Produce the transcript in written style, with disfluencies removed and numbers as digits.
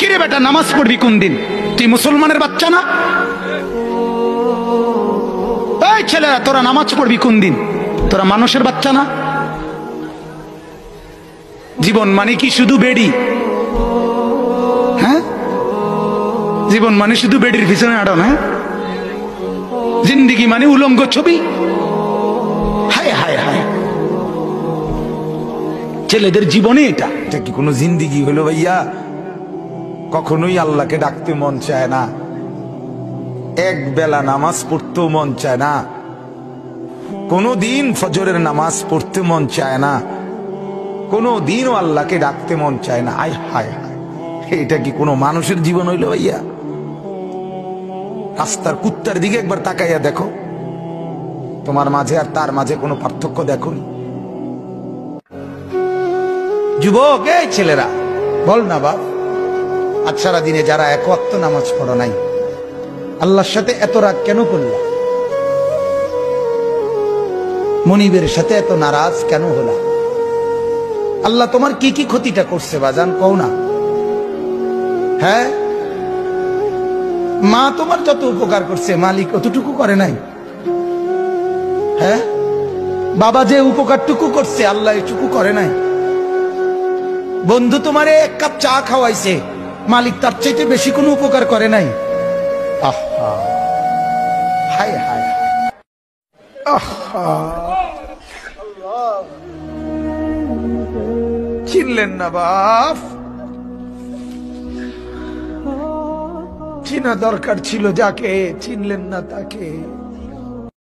কিরে বেটা, নামাজ পড়বি কোন দিন? তুই মুসলমানের বাচ্চা না? এই ছেলেরা, তোরা নামাজ পড়বি কোন দিন? তোরা মানুষের বাচ্চা না? জীবন মানে কি শুধু বেড়ি? হ্যাঁ, জীবন মানে শুধু বেডির পিছনে আড়ন? হ্যাঁ, জিন্দিগি মানে উলঙ্গ ছবি? হায় হায় হায়, ছেলেদের জীবনে এটা কি কোনো জিন্দিগি হলো ভাইয়া? কখনোই আল্লাহকে ডাকতে মন চায় না, এক বেলা নামাজ পড়তেও মন চায় না, কোনো দিন ফজরের নামাজ পড়তে মন চায় না, কোনো দিনও আল্লাহকে ডাকতে মন চায় না। আয় হায় হায়, এটা কি কোনো মানুষের জীবন হইল ভাইয়া? রাস্তার কুত্তার দিকে একবার তাকাইয়া দেখো, তোমার মাঝে আর তার মাঝে কোনো পার্থক্য দেখো? যুবক, এই ছেলেরা, বল না বাপ, আজ সারা দিনে যারা এক ওয়াক্ত নামাজ পড়ো নাই, আল্লাহর সাথে এত রাগ কেন করলা? মনিবের সাথে এত নারাজ কেন হলা? আল্লাহ তোমার কি কি ক্ষতিটা করছে বাজান, কও না? হ্যাঁ, মা তোমার যত উপকার করছে মালিক অতটুকু করে নাই? হ্যাঁ, বাবা যে উপকারটুকু করছে আল্লাহ এটুকু করে নাই? বন্ধু তোমারে এক কাপ চা খাওয়াইছে, মালিক তার চাইতে বেশি কোনো উপকার করে নাই? আহা, হায় হায়, আহা, চিনলেন না বাপ? চিনা দরকার ছিল যাকে, চিনলেন না তাকে।